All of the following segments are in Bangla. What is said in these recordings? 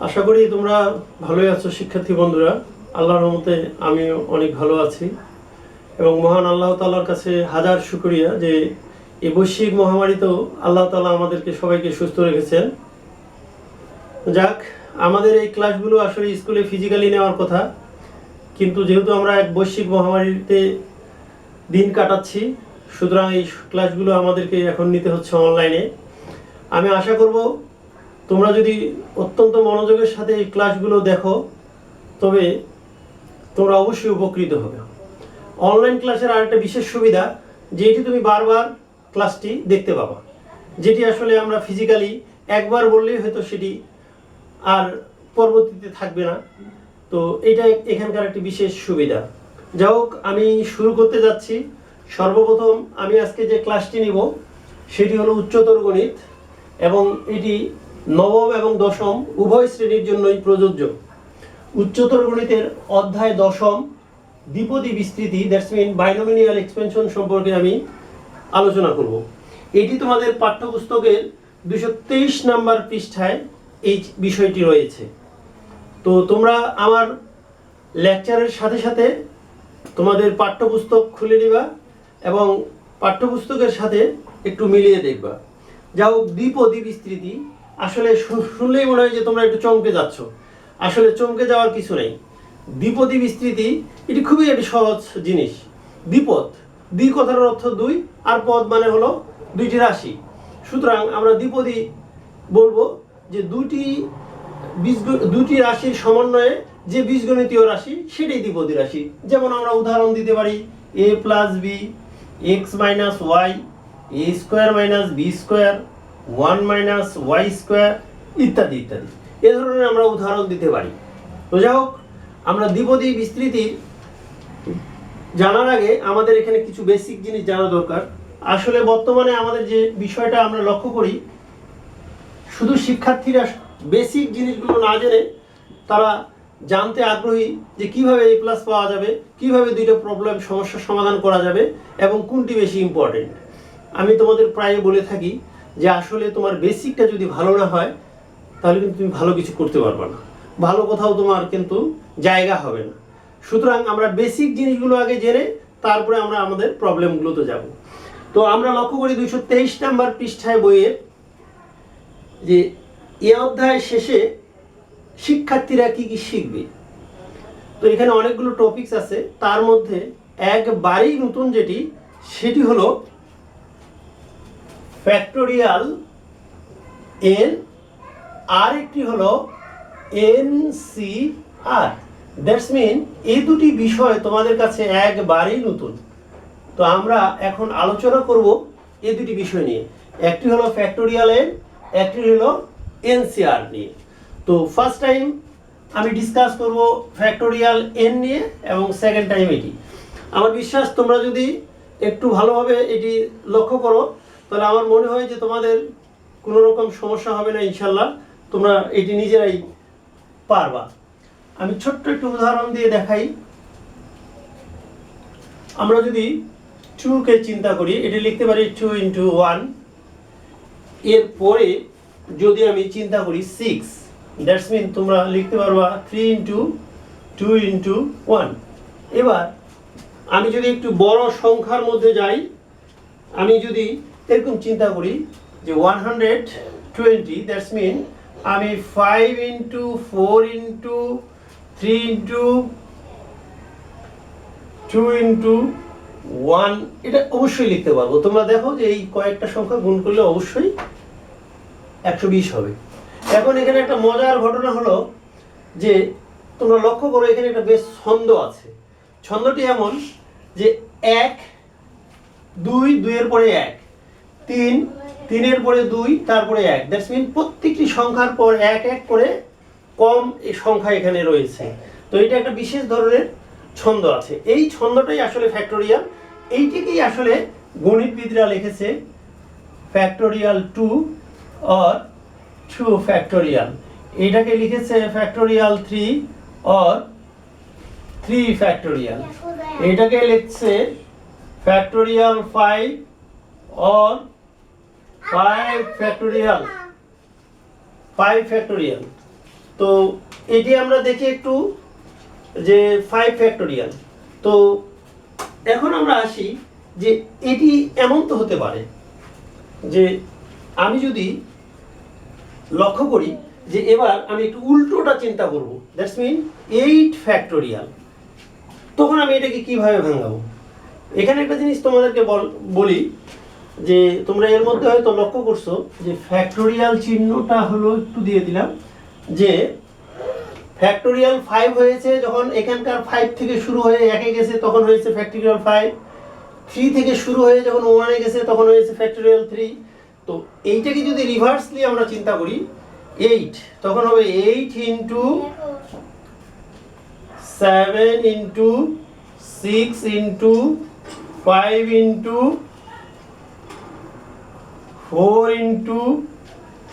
আশা করি তোমরা ভালোই আছো শিক্ষার্থী বন্ধুরা। আল্লাহর রহমতে আমিও অনেক ভালো আছি এবং মহান আল্লাহ তাআলার কাছে হাজার শুকরিয়া যে এই বৈশ্বিক মহামারীতেও আল্লাহ তাআলা আমাদেরকে সবাইকে সুস্থ রেখেছেন। যাক, আমাদের এই ক্লাসগুলো আসলে স্কুলে ফিজিক্যালি নেওয়ার কথা, কিন্তু যেহেতু আমরা এক বৈশ্বিক মহামারীতে দিন কাটাচ্ছি, সুতরাং এই ক্লাসগুলো আমাদেরকে এখন নিতে হচ্ছে অনলাইনে। আমি আশা করব তোমরা যদি অত্যন্ত মনোযোগের সাথে এই ক্লাসগুলো দেখো তবে তোমরা অবশ্যই উপকৃত হবে। অনলাইন ক্লাসের আরেকটা বিশেষ সুবিধা যেটি তুমি বারবার ক্লাসটি দেখতে পাবা, যেটি আসলে আমরা ফিজিক্যালি একবার বললেই হয়তো সেটি আর পরবর্তীতে থাকবে না। তো এটা এখানকার একটি বিশেষ সুবিধা। যাই হোক, আমি শুরু করতে যাচ্ছি। সর্বপ্রথম আমি আজকে যে ক্লাসটি নিব সেটি হলো উচ্চতর গণিত এবং এটি নবম এবং দশম উভয় শ্রেণীর জন্যই প্রযোজ্য। উচ্চতর গণিতের অধ্যায় দশম দ্বিপদী বিস্তৃতি, দ্যাটস মিন বাইনোমিয়াল এক্সপেনশন সম্পর্কে আমি আলোচনা করব। এটি তোমাদের পাঠ্যপুস্তকের 223 নাম্বার পৃষ্ঠায় এই বিষয়টি রয়েছে। তো তোমরা আমার লেকচারের সাথে সাথে তোমাদের পাঠ্যপুস্তক খুলে নিবা এবং পাঠ্যপুস্তকের সাথে একটু মিলিয়ে দেখবা। যাও, দ্বিপদী বিস্তৃতি আসলে শুনলেই মনে হয় যে তোমরা একটু চমকে যাচ্ছ। আসলে চমকে যাওয়ার কিছু নেই। দ্বিপদী বিস্তৃতি এটি খুবই একটি সহজ জিনিস। দ্বিপদ, দ্বি কথার অর্থ দুই, আর পদ মানে হলো দুইটি রাশি। সুতরাং আমরা দ্বিপদী বলবো যে দুটি রাশির সমন্বয়ে যে বীজগণিতীয় রাশি সেটাই দ্বিপদী রাশি। যেমন আমরা উদাহরণ দিতে পারি a plus B, X minus Y, A square minus B square, 1 minus Y square ইত্যাদি ইত্যাদি। এ ধরনের আমরা উদাহরণ দিতে পারি। তো যাই হোক, আমরা দ্বিপদী বিস্তৃতির জানার আগে আমাদের এখানে কিছু বেসিক জিনিস জানা দরকার। আসলে বর্তমানে আমাদের যে বিষয়টা আমরা লক্ষ্য করি, শুধু শিক্ষার্থীরা বেসিক জিনিসগুলো না জেনে তারা জানতে আগ্রহী যে কিভাবে এ প্লাস পাওয়া যাবে, কিভাবে দুইটা সমস্যার সমাধান করা যাবে এবং কোনটি বেশি ইম্পর্টেন্ট। আমি তোমাদের প্রায় বলে থাকি যে আসলে তোমার বেসিকটা যদি ভালো না হয় তাহলে কিন্তু তুমি ভালো কিছু করতে পারবে না, ভালো কোথাও তোমার কিন্তু জায়গা হবে না। সুতরাং আমরা বেসিক জিনিসগুলো আগে জেনে তারপরে আমরা আমাদের প্রবলেমগুলোতে যাব। তো আমরা লক্ষ্য করি 223 নাম্বার পৃষ্ঠায় বইয়ের যে এ অধ্যায় শেষে শিক্ষার্থীরা কি কি শিখবে। তো এখানে অনেকগুলো টপিকস আছে, তার মধ্যে একবারেই নতুন যেটি সেটি হলো ফ্যাক্টোরিয়াল এন, আর একটি হলো এনসিআর। দ্যাটস মিন এই দুটি বিষয় তোমাদের কাছে একবারেই নতুন। তো আমরা এখন আলোচনা করব এই দুটি বিষয় নিয়ে। একটি হলো ফ্যাক্টোরিয়াল এন, একটি হলো এনসিআর নিয়ে। তো ফার্স্ট টাইম আমি ডিসকাস করব ফ্যাক্টোরিয়াল এন নিয়ে এবং সেকেন্ড টাইম এটি। আমার বিশ্বাস তোমরা যদি একটু ভালোভাবে এটি লক্ষ্য করো তাহলে আমার মনে হয় যে তোমাদের কোনো রকম সমস্যা হবে না ইনশাল্লাহ, তোমরা এটি নিজেরাই পারবা। আমি ছোট্ট একটু উদাহরণ দিয়ে দেখাই। আমরা যদি 2কে চিন্তা করি, এটি লিখতে পারি 2 × 1। এর পরে যদি আমি চিন্তা করি 6, দ্যাটস মিন তোমরা লিখতে পারবা 3 × 2 × 1। এবার আমি যদি একটু বড় সংখ্যার মধ্যে যাই, আমি যদি এরকম চিন্তা করি যে 120, দ্যাটস মিন আমি 5 × 4 × 3 × 2 × 1 এটা অবশ্যই লিখতে পারবো। তোমরা দেখো যে এই কয়েকটা সংখ্যা গুণ করলে অবশ্যই 120 হবে। এখন এখানে একটা মজার ঘটনা হলো যে তোমরা লক্ষ্য করো এখানে একটা বেশ ছন্দ আছে। ছন্দটি এমন যে 1 2 2 এর পরে 1, 3 3 এর পরে 2 তারপরে 1, দ্যাটস মিন প্রত্যেকটি সংখ্যার পর 1 1 করে কম এই সংখ্যা এখানে রয়েছে। তো এটা একটা বিশেষ ধরনের ছন্দ আছে। এই ছন্দটাই আসলে ফ্যাক্টোরিয়াল। এইটিকেই আসলে গণিতবিদরা লিখেছে ফ্যাক্টোরিয়াল 2 or 2 ফ্যাক্টোরিয়াল। এটাকে লিখেছে ফ্যাক্টোরিয়াল 3 or 3 ফ্যাক্টোরিয়াল। এটাকে লিখছে ফ্যাক্টোরিয়াল 5 or 5 ফ্যাক্টোরিয়াল। 5 ফ্যাক্টোরিয়াল। তো এটি আমরা দেখি একটু যে 5 ফ্যাক্টোরিয়াল। তো এখন আমরা আসি যে এটি এমন তো হতে পারে যে আমি যদি লক্ষ্য করি যে এবার আমি একটু উল্টোটা চিন্তা করব, দ্যাটস মিন 8 ফ্যাক্টোরিয়াল। তখন আমি এটাকে কিভাবে ভাঙাবো? এখানে একটা জিনিস তোমাদেরকে বলি যে তোমরা এর মধ্যে হয়তো লক্ষ্য করছো যে ফ্যাক্টোরিয়াল চিহ্নটা হলো, একটু দিয়ে দিলাম, যে ফ্যাক্টোরিয়াল 5 হয়েছে যখন এখানকার 5 থেকে শুরু হয়ে 1 গেছে তখন হয়েছে ফ্যাক্টোরিয়াল 5, 3 থেকে শুরু হয়ে যখন 1 গেছে তখন হয়েছে ফ্যাক্টোরিয়াল 3। তো এইটাকে যদি রিভার্সলি আমরা চিন্তা করি 8, তখন হবে 8 into 7 into 6 into 5 into 4 into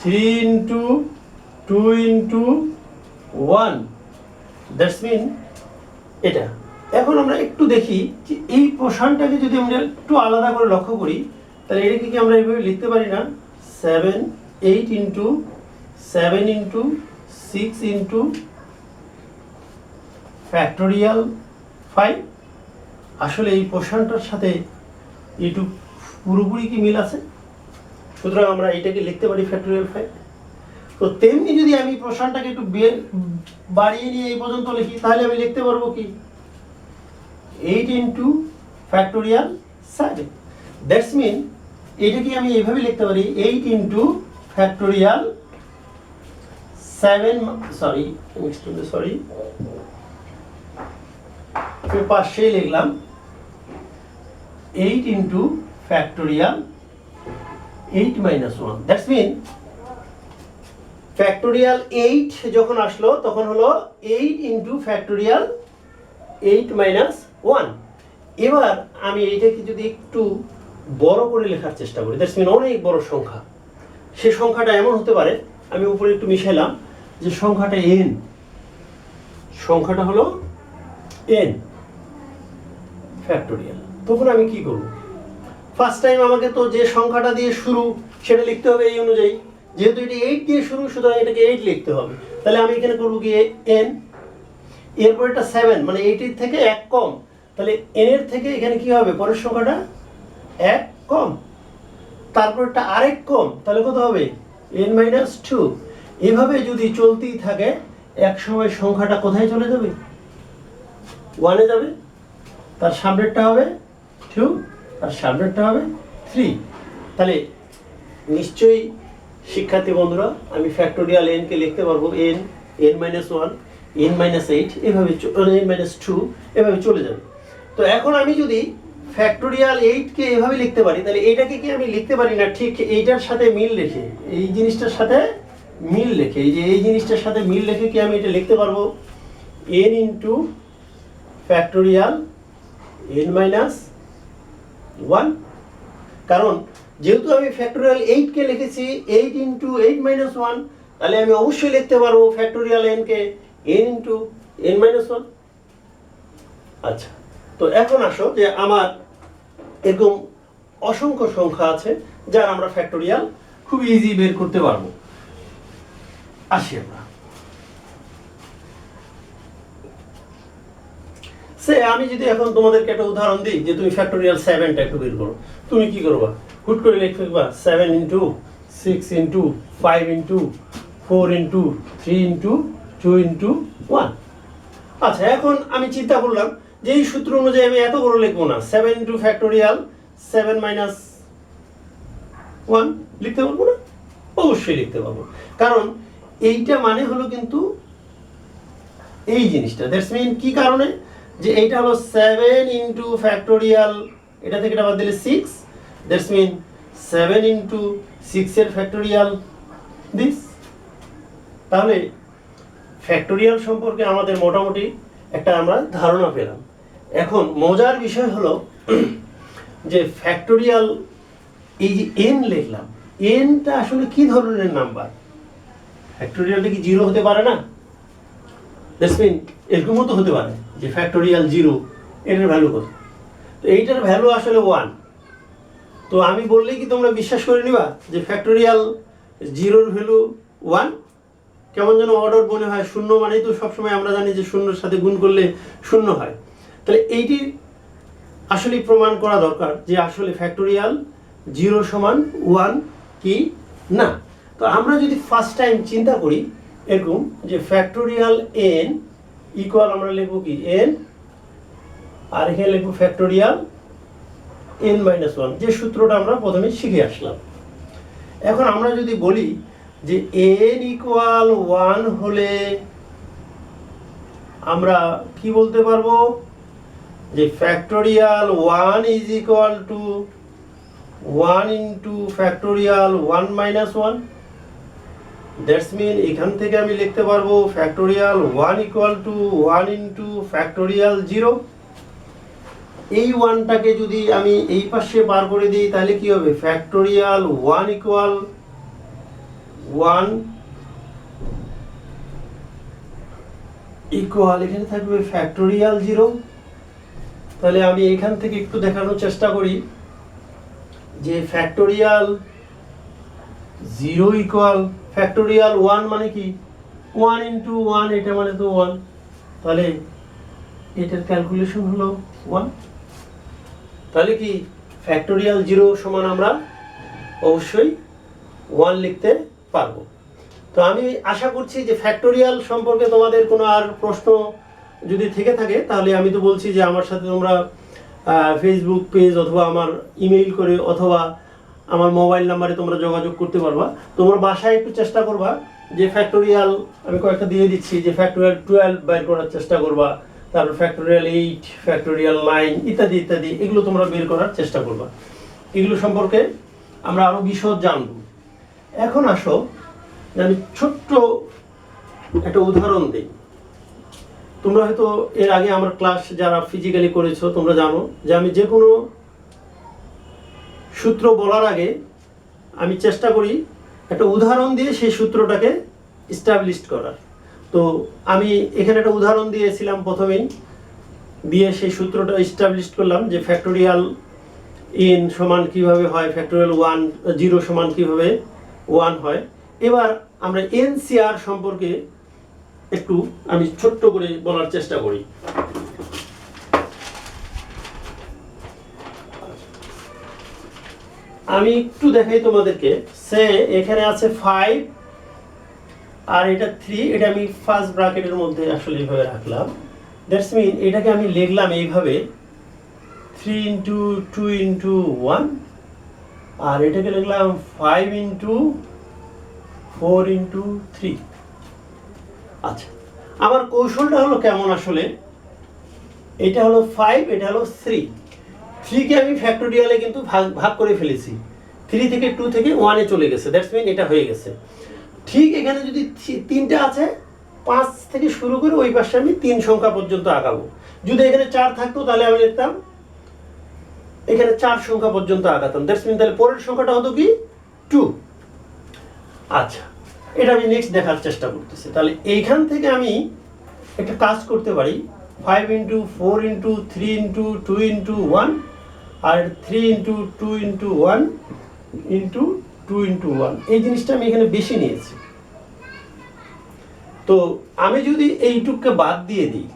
3 into 2 into 1, that's mean এটা। এখন আমরা একটু দেখি যে এই পোর্শনটাকে যদি আমরা একটু আলাদা করে লক্ষ্য করি তাহলে এটাকে কি আমরা এইভাবে লিখতে পারি না? 8 ইন্টু 7 ইন্টু 6 ইন্টু ফ্যাক্টোরিয়াল 5। আসলে এই পোর্শনটার সাথে একটু পুরোপুরি কি মিল আছে? সুতরাং আমরা এটাকে লিখতে পারি ফ্যাক্টোরিয়াল 5। তো তেমনি যদি আমি পোর্শনটাকে একটু বাড়িয়ে নিয়ে এই পর্যন্ত লিখি তাহলে আমি লিখতে পারবো কি 8 ইন্টু ফ্যাক্টোরিয়াল 7, দ্যাটস মিন এটাকে আমি এইভাবে লিখতে পারি 8 ইন্টু ফ্যাক্টোরিয়াল 7, সরি আমি পাশেই লিখলাম 8 into factorial 8 minus 1, that's mean factorial 8 যখন আসলো তখন হলো 8 ইন্টু ফ্যাক্টোরিয়াল 8 মাইনাস 1। এবার আমি এইটাকে যদি একটু বড় করে লেখার চেষ্টা করি, দ্যাটস মিন অনেক বড় সংখ্যা, সে সংখ্যাটা এমন হতে পারে, আমি উপরে একটু মিশাইলাম যে সংখ্যাটা n, সংখ্যাটা হলো n ফ্যাক্টোরিয়াল। তখন আমি কি করব? ফার্স্ট টাইম আমাকে তো যে সংখ্যাটা দিয়ে শুরু সেটা লিখতে হবে এই অনুযায়ী, যেহেতু এটা 8 দিয়ে শুরু সুতরাং এটাকে 8 লিখতে হবে। তাহলে আমি এখানে করবো কি n, এরপর এটা 7 মানে 8 এর থেকে 1 কম, তাহলে n এর থেকে এখানে কি হবে? পরের সংখ্যাটা 1 কম, তারপর এটা আরেক কম, তাহলে কত হবে? n minus 2। এভাবে যদি চলতেই থাকে এক সময় সংখ্যাটা কোথায় চলে যাবে? 1 এ যাবে, তার সামনেরটা হবে 2, তার সামনেরটা হবে 3। তাহলে নিশ্চয়ই শিক্ষার্থী বন্ধুরা আমি ফ্যাক্টোরিয়াল n কে লিখতে পারবো n, n minus 1, n minus 8, এভাবে n মাইনাস 2 এভাবে চলে যাবে। তো এখন আমি যদি ফ্যাক্টোরিয়াল 8 কে এভাবে লিখতে পারি তাহলে এটাকে কি আমি লিখতে পারি না ঠিক এইটার সাথে মিল রেখে, এই জিনিসটার সাথে মিল রেখে, এই যে এই জিনিসটার সাথে মিল রেখে কি আমি এটা লিখতে পারবো n into factorial n minus 1? কারণ যেহেতু আমি ফ্যাক্টোরিয়াল 8 কে লিখেছি 8 ইন্টু 8 মাইনাস 1, তাহলে আমি অবশ্যই লিখতে পারবো ফ্যাক্টোরিয়াল n কে n ইন্টু n মাইনাস 1। আচ্ছা, তো এখন আসো যে আমার এরকম অসংখ্য সংখ্যা আছে যার আমরা ফ্যাক্টোরিয়াল খুব ইজি বের করতে পারবো। আসি আমরা, আমি যদি এখন তোমাদেরকে একটা উদাহরণ দিই যে তুমি ফ্যাক্টোরিয়াল 7টা একটু বের করো, তুমি কি করবা? হুট করে লিখবা 7 into 6 into 5 into 4 into 3 into 2 into 1। আচ্ছা, এখন আমি চিন্তা করলাম যে এই সূত্র অনুযায়ী আমি এত বড় লিখবো না, 7 ইন্টু ফ্যাক্টোরিয়াল 7 মাইনাস 1 লিখতে পারবো না? অবশ্যই লিখতে পারবো, কারণ এইটা মানে হলো কিন্তু এই জিনিসটা, দ্যাটস মিন কি কারণে? যে এইটা হলো 7 ইন্টু ফ্যাক্টোরিয়াল, এটা থেকে এটা বাদ দিলে 6, দ্যাটস মিন 7 ইন্টু 6 এর ফ্যাক্টোরিয়াল দিস। তাহলে ফ্যাক্টোরিয়াল সম্পর্কে আমাদের মোটামুটি একটা আমরা ধারণা পেলাম। এখন মজার বিষয় হলো যে ফ্যাক্টোরিয়াল এই যে n লিখলাম, nটা আসলে কি ধরনের নাম্বার? ফ্যাক্টোরিয়ালটা কি 0 হতে পারে না? দ্যাটস মিন এরকমও তো হতে পারে যে ফ্যাক্টোরিয়াল 0, এটার ভ্যালু কত? তো এইটার ভ্যালু আসলে 1। তো আমি বললেই কি তোমরা বিশ্বাস করে নিবা যে ফ্যাক্টোরিয়াল 0 এর ভ্যালু 1? কেমন যেন অর্ডার মনে হয়, শূন্য মানেই তো সবসময় আমরা জানি যে শূন্যর সাথে গুণ করলে শূন্য হয়। তাহলে এইটি আসলে প্রমাণ করা দরকার যে আসলে ফ্যাক্টোরিয়াল 0 সমান 1 কি না। তো আমরা যদি ফার্স্ট টাইম চিন্তা করি এরকম যে ফ্যাক্টোরিয়াল n ইকুয়াল আমরা লিখব কি n, আর এখানে লিখব ফ্যাক্টোরিয়াল n-1, যে সূত্রটা আমরা প্রথমে শিখে আসলাম। এখন আমরা যদি বলি যে n ইকুয়াল 1 হলে আমরা কি বলতে পারবো যে factorial 1 is equal to 1 into factorial 1-1। That's mean এখান থেকে আমি লিখতে পারবো factorial 1 equal to 1 into factorial 0। এই 1টাকে যদি আমি এই পাশে বার করে দিই তাহলে কি হবে, ফ্যাক্টোরিয়াল 1 ইকুয়াল 1 ইকুয়াল এখানে থাকবে ফ্যাক্টোরিয়াল 0। তাহলে আমি এখান থেকে একটু দেখানোর চেষ্টা করি যে ফ্যাক্টোরিয়াল 0 ইকুয়াল ফ্যাক্টোরিয়াল 1 মানে কি 1 ইন্টু 1, এটা মানে তো 1, তাহলে এটার ক্যালকুলেশন হলো 1। তাহলে কি ফ্যাক্টোরিয়াল 0 সমান আমরা অবশ্যই 1 লিখতে পারবো। তো আমি আশা করছি যে ফ্যাক্টোরিয়াল সম্পর্কে তোমাদের কোনো আর প্রশ্ন যদি থেকে থাকে তাহলে আমি তো বলছি যে আমার সাথে তোমরা ফেসবুক পেজ অথবা আমার ইমেইল করে অথবা আমার মোবাইল নাম্বারে তোমরা যোগাযোগ করতে পারবা। তোমরা বাসায় একটু চেষ্টা করবা যে ফ্যাক্টোরিয়াল আমি কয়েকটা দিয়ে দিচ্ছি, যে ফ্যাক্টোরিয়াল 12 বের করার চেষ্টা করবা, তারপর ফ্যাক্টোরিয়াল 8, ফ্যাক্টোরিয়াল 9 ইত্যাদি ইত্যাদি, এগুলো তোমরা বের করার চেষ্টা করবা। এগুলো সম্পর্কে আমরা আরো বিশদ জানব। এখন আসো আমি ছোট্ট একটা উদাহরণ দিই। তোমরা হয়তো এর আগে আমার ক্লাস যারা ফিজিক্যালি করেছো তোমরা জানো যে আমি যে কোনো সূত্র বলার আগে আমি চেষ্টা করি একটা উদাহরণ দিয়ে সেই সূত্রটাকে এস্টাবলিশ করার। তো আমি এখানে একটা উদাহরণ দিয়েছিলাম প্রথমেই, দিয়ে সেই সূত্রটা এস্টাবলিশ করলাম যে ফ্যাক্টোরিয়াল n সমান কিভাবে হয়, ফ্যাক্টোরিয়াল 0 সমান কিভাবে 1 হয়। এবার আমরা NCR সম্পর্কে একটু আমি ছোট্ট করে বলার চেষ্টা করি। আমি একটু দেখাই তোমাদেরকে। সে এখানে আছে 5 আর এটা 3, এটা আমি ফার্স্ট ব্র্যাকেটের মধ্যে আসলে এইভাবে রাখলাম। দ্যাটস মিন এটাকে আমি লিখলাম এইভাবে 3 ইন্টু 2 ইন্টু 1, আর এটাকে লিখলাম 5 ইন্টু 4 ইন্টু 3। আচ্ছা, আমার কৌশলটা হলো কেমন আসলে, এটা হলো 5, এটা হলো 3। 3 কে আমি ফ্যাক্টোরিয়ালে কিন্তু ভাগ করে ফেলেছি, 3 থেকে 2 থেকে 1 এ চলে গেছে। দ্যাটস মিন এটা হয়ে গেছে। ঠিক এখানে যদি 3টা আছে, 5 থেকে শুরু করে ওই পাশে আমি 3 সংখ্যা পর্যন্ত আগাবো। যদি এখানে 4 থাকতো তাহলে আমি লিখতাম এখানে 4 সংখ্যা পর্যন্ত আগাতাম। দ্যাটস মিন তাহলে পরের সংখ্যাটা হতো কি 2। আচ্ছা, এটা আমি নেক্সট দেখার চেষ্টা করতেছি। তাহলে এইখান থেকে আমি একটা কাজ করতে পারি, 5 ইন্টু 4 ইন্টু 3 ইন্টু 2 ইন্টু 1, আর 3 ইন্টু 2 ইন্টু 1 ইন্টু 2 ইন্টু 1। এই জিনিসটা আমি এখানে বেশি নিয়েছি। তো আমি যদি এইটুককে বাদ দিয়ে দিই,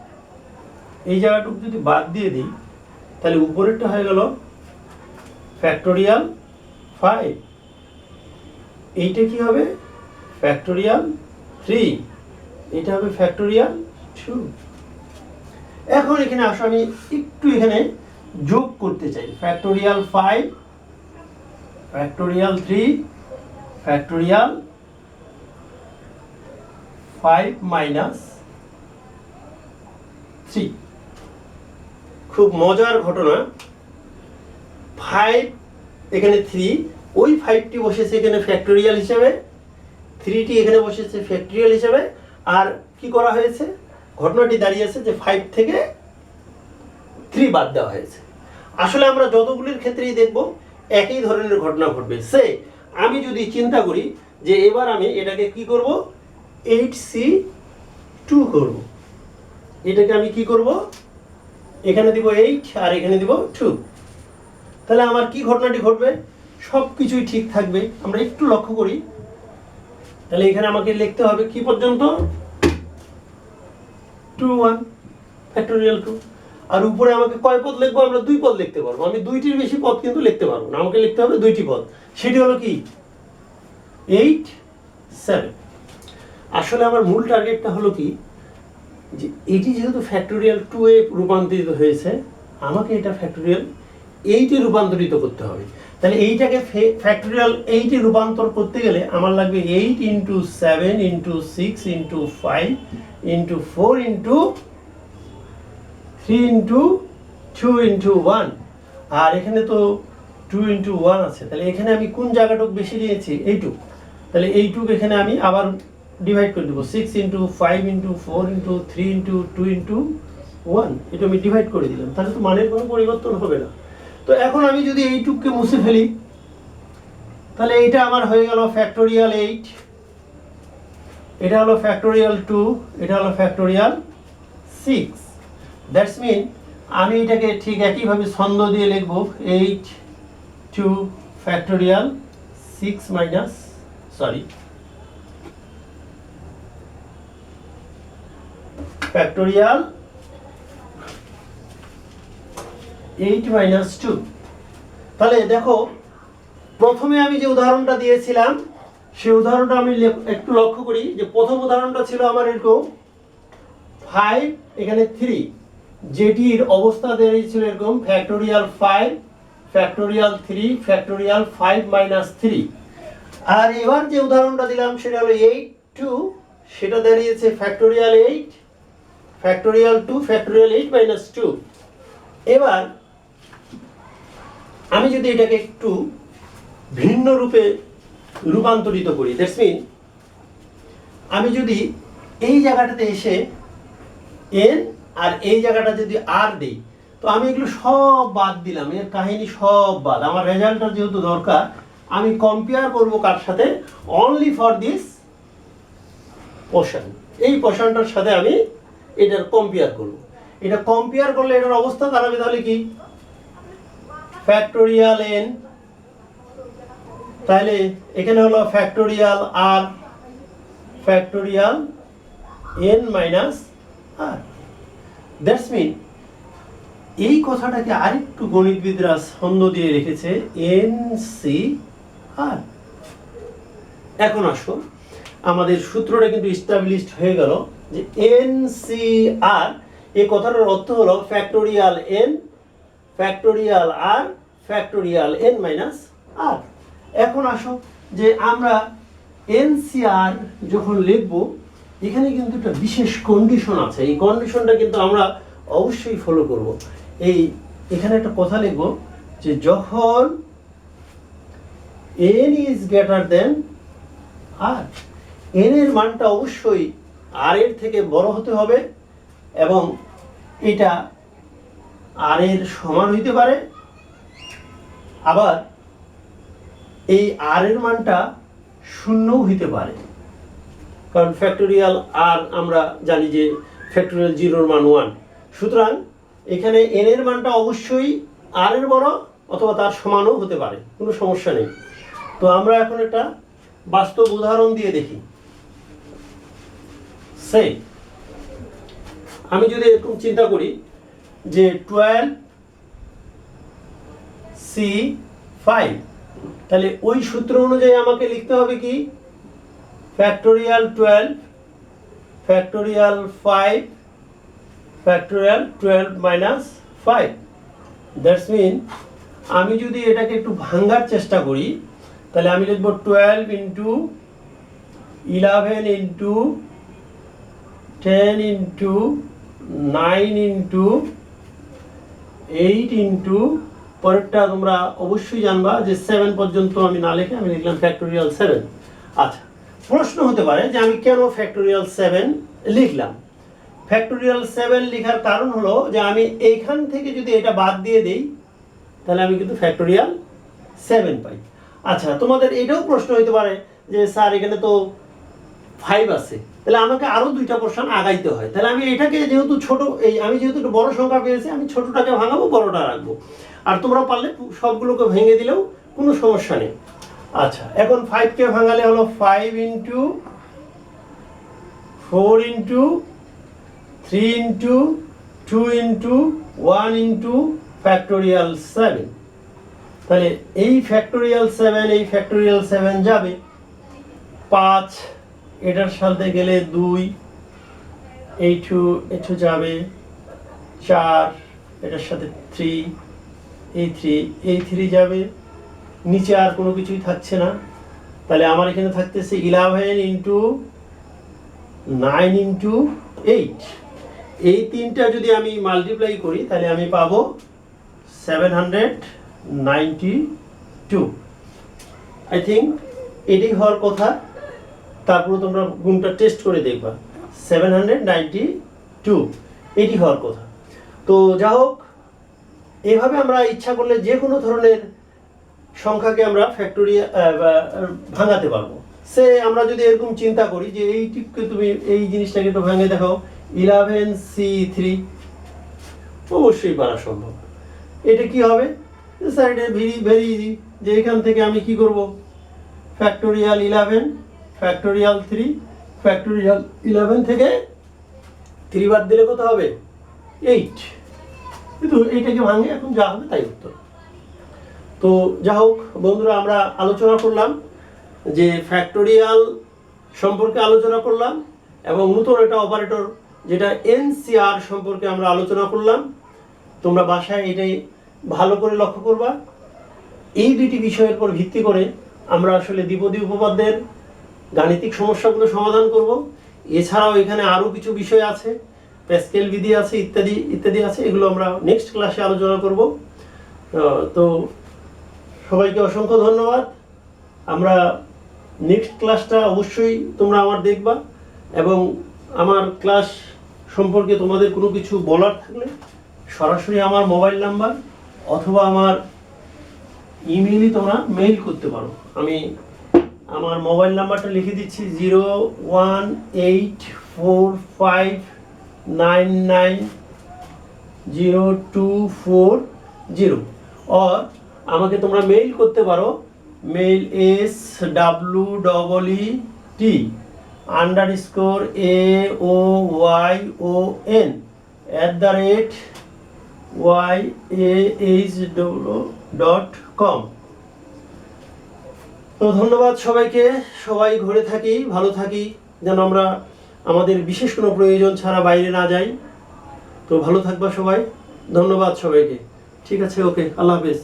এই জায়গাটুকু যদি বাদ দিয়ে দিই, তাহলে উপরেরটা হয়ে গেল ফ্যাক্টোরিয়াল 5, এইটা কি হবে ফ্যাক্টোরিয়াল 3, এটা হবে ফ্যাক্টোরিয়াল 2। এখন এখানে আসো আমি একটু এখানে যোগ করতে চাই, ফ্যাক্টোরিয়াল 5, ফ্যাক্টোরিয়াল 3, ফ্যাক্টোরিয়াল 5 মাইনাস 3। খুব মজার ঘটনা, 5 এখানে 3, ওই 5টি বসেছে এখানে ফ্যাক্টোরিয়াল হিসেবে, 3টি এখানে বসেছে ফ্যাক্টোরিয়াল হিসেবে, আর কি করা হয়েছে, ঘটনাটি দাঁড়িয়েছে যে 5 থেকে 3 বাদ দেওয়া হয়েছে। আসলে আমরা যতগুলির ক্ষেত্রেই দেখব একই ধরনের ঘটনা ঘটবে। সে আমি যদি চিন্তা করি যে এবার আমি এটাকে কি করব, 8C2 করব, এটাকে আমি কি করব, এখানে দিব 8 আর এখানে দিব 2, তাহলে আমার কি ঘটনাটি ঘটবে, সব কিছুই ঠিক থাকবে। আমরা একটু লক্ষ্য করি, তাহলে এখানে আমাকে লিখতে হবে কি পর্যন্ত, 2 1 ফ্যাক্টোরিয়াল 2। আর উপরে আমাকে কয় পদ লিখবো, আমরা 2 পদ লিখতে পারবো, আমি 2টির বেশি পদ কিন্তু লিখতে পারবো না, আমাকে লিখতে হবে 2টি পদ। সেটি হলো কি 8 7। আসলে আমার মূল টার্গেটটা হলো কি, যে এটি যেহেতু ফ্যাক্টোরিয়াল 2 এ রূপান্তরিত হয়েছে, আমাকে এটা ফ্যাক্টোরিয়াল 8 এ রূপান্তরিত করতে হবে। তাহলে এইটাকে ফ্যাক্টোরিয়াল 8 এ রূপান্তর করতে গেলে আমার লাগবে 8 into 7 into 6 into 5 into 4 into 3 into 2 into 1। আর এখানে তো 2 ইন্টু 1 আছে, তাহলে এখানে আমি কোন জায়গাটুকু বেশি নিয়েছি, এইটুক। তাহলে এইটুকু এখানে আমি আবার ডিভাইড করে দেবো, 6 into 5 into 4 into 3 into 2 into 1, এটা আমি ডিভাইড করে দিলাম। তাহলে তো মানের কোনো পরিবর্তন হবে না। তো এখন আমি যদি এইটুককে মুছে ফেলি, তাহলে এইটা আমার হয়ে গেল ফ্যাক্টোরিয়াল 8, এটা হলো ফ্যাক্টোরিয়াল 2, এটা হলো ফ্যাক্টোরিয়াল 6। দ্যাটস মিন আমি এটাকে ঠিক একইভাবে ছন্দ দিয়ে লিখব, 8 2 ফ্যাক্টোরিয়াল 6 মাইনাস ফ্যাক্টোরিয়াল 8 মাইনাস 2। তাহলে দেখো প্রথমে আমি যে উদাহরণটা দিয়েছিলাম সেই উদাহরণটা আমি একটু লক্ষ্য করি, যে প্রথম উদাহরণটা ছিল আমার এরকম 5 এখানে 3, যেটির অবস্থা দাঁড়িয়েছিল এরকম ফ্যাক্টোরিয়াল 5 ফ্যাক্টোরিয়াল 3 ফ্যাক্টোরিয়াল 5 মাইনাস 3। আর এবার যে উদাহরণটা দিলাম সেটা হলো 8 2, সেটা দাঁড়িয়েছে ফ্যাক্টোরিয়াল 8 ফ্যাক্টোরিয়াল 2 ফ্যাক্টোরিয়াল 8 মাইনাস 2। এবার আমি যদি এটাকে একটু ভিন্ন রূপে রূপান্তরিত করি, দ্যাটস মিন আমি যদি এই জায়গাটাতে এসে n আর এই জায়গাটা যদি r দেই, তো আমি এগুলো সব বাদ দিলাম, এর কাহিনী সব বাদ। আমার রেজাল্টটা যেহেতু দরকার, আমি কম্পেয়ার করব কার সাথে, অনলি ফর দিস পোর্শন, এই পোর্শনটার সাথে আমি এটার কম্পেয়ার করব। এটা কম্পেয়ার করলে এটার অবস্থা দাঁড়াবে তাহলে কি, ফ্যাক্টোরিয়াল n, তাহলে এখানে হলো factorial r factorial n minus r। That's mean এই কথাটাকে আরেকটু গণিতবিদরা ছন্দ দিয়ে রেখেছে NCR। এখন আসো আমাদের সূত্রটা কিন্তু এস্টাবলিশড হয়ে গেল যে NCR, এই কথাটার অর্থ হলো factorial n factorial r factorial n minus r। এখন আসো যে আমরা NCR যখন লিখব, এখানে কিন্তু একটা বিশেষ কন্ডিশন আছে, এই কন্ডিশনটা কিন্তু আমরা অবশ্যই ফলো করব। এখানে একটা কথা লিখব যে যখন n is greater than r, n এর মানটা অবশ্যই r এর থেকে বড় হতে হবে এবং এটা r এর সমান হইতে পারে, আবার এই r এর মানটা শূন্যও হইতে পারে, কারণ ফ্যাক্টোরিয়াল r আমরা জানি যে ফ্যাক্টোরিয়াল 0 এর মান 1। সুতরাং এখানে n এর মানটা অবশ্যই r এর বড় অথবা তার সমানও হতে পারে, কোনো সমস্যা নেই। তো আমরা এখন একটা বাস্তব উদাহরণ দিয়ে দেখি। সেই আমি যদি এরকম চিন্তা করি যে 12C5, তাহলে ওই সূত্র অনুযায়ী আমাকে লিখতে হবে কি, factorial 12 factorial 5 factorial 12 minus 5। That's mean আমি যদি এটাকে একটু ভাঙার চেষ্টা করি, তাহলে আমি লিখব 12 into 11 into 10 into 9 into 8 into, পরেরটা তোমরা অবশ্যই জানবা যে 7 পর্যন্ত আমি না লিখে আমি লিখলাম ফ্যাক্টোরিয়াল 7। আচ্ছা, প্রশ্ন হতে পারে যে আমি কেন ফ্যাক্টোরিয়াল 7 লিখলাম। ফ্যাক্টোরিয়াল 7 লেখার কারণ হলো যে আমি এইখান থেকে যদি এটা বাদ দিয়ে দেই, তাহলে আমি কিন্তু ফ্যাক্টোরিয়াল 7 পাই। আচ্ছা, তোমাদের এটাও প্রশ্ন হতে পারে যে স্যার এখানে তো 5 আছে, তাহলে আমাকে আরো দুইটা পোর্শন আগাইতে হয়, তাহলে আমি এটাকে যেহেতু ছোট, আমি যেহেতু একটু বড় সংখ্যা পেয়েছি, আমি ছোটটাকে ভাঙাবো, বড়টা রাখবো। আর তোমরা পারলে সবগুলোকে ভেঙে দিলেও কোনো সমস্যা নেই। আচ্ছা, এখন 5 কে ভাঙালে হলো 5 into 4 into 3 into 2 into 1 into factorial 7। তাহলে এই ফ্যাক্টোরিয়াল 7 এই ফ্যাক্টোরিয়াল 7 যাবে, 5 এটার সাথে গেলে 2, এই 2 এটা যাবে, 4 এটার সাথে 3, এই 3 যাবে, নিচে আর কোনো কিছুই থাকছে না। তাহলে আমার এখানে থাকতেছে 11 ইন্টু 9 ইন্টু 8। এই তিনটা যদি আমি মাল্টিপ্লাই করি তাহলে আমি পাবো 792। আই থিঙ্ক এটাই হওয়ার কথা। তারপরে তোমরা গুণটা টেস্ট করে দেখবা, 792 এটি হওয়ার কথা। তো যা হোক, এভাবে আমরা ইচ্ছা করলে যে কোনো ধরনের সংখ্যাকে আমরা ফ্যাক্টোরিয়াল ভাঙাতে পারবো। সে আমরা যদি এরকম চিন্তা করি যে এইটিকে তুমি এই জিনিসটাকে একটু ভাঙে দেখাও, 11c3, অবশ্যই পারা সম্ভব। এটা কি হবে স্যার? এটা ভেরি ইজি, যে এখান থেকে আমি কি করব, ফ্যাক্টোরিয়াল 11 ফ্যাক্টোরিয়াল 3 ফ্যাক্টোরিয়াল 11 থেকে 3 বাদ দিলে কত হবে? 8। কিন্তু এইটাকে ভাঙে এখন যা হবে তাই উত্তর। তো যা হোক বন্ধুরা, আমরা আলোচনা করলাম যে ফ্যাক্টোরিয়াল সম্পর্কে আলোচনা করলাম, এবং নতুন একটা অপারেটর যেটা NCR সম্পর্কে আমরা আলোচনা করলাম। তোমরা বাসায় এটাই ভালো করে লক্ষ্য করবা। এই দুইটি বিষয়ের উপর ভিত্তি করে আমরা আসলে দ্বিপদী উপপাদ্যের গাণিতিক সমস্যাগুলো সমাধান করব। এছাড়াও এখানে আরও কিছু বিষয় আছে, প্যাসকেল বিধি আছে, ইত্যাদি ইত্যাদি আছে। এগুলো আমরা নেক্সট ক্লাসে আলোচনা করব। তো সবাইকে অসংখ্য ধন্যবাদ। আমরা নেক্সট ক্লাসটা অবশ্যই তোমরা আমার দেখবা, এবং আমার ক্লাস সম্পর্কে তোমাদের কোনো কিছু বলার থাকলে সরাসরি আমার মোবাইল নাম্বার অথবা আমার ইমেইলে তোমরা মেইল করতে পারো। আমি আমার মোবাইল নাম্বারটা লিখে দিচ্ছি, 01845990240, আর আমাকে তোমরা মেইল করতে পারো, মেইল SWEETAAOYON@yahoo.com। তো ধন্যবাদ সবাইকে। সবাই ঘরে থাকি, ভালো থাকি, যেন আমরা আমাদের বিশেষ কোনো প্রয়োজন ছাড়া বাইরে না যাই। তো ভালো থাকবা সবাই। ধন্যবাদ সবাইকে। ঠিক আছে, ওকে, আল্লাহ হাফেজ।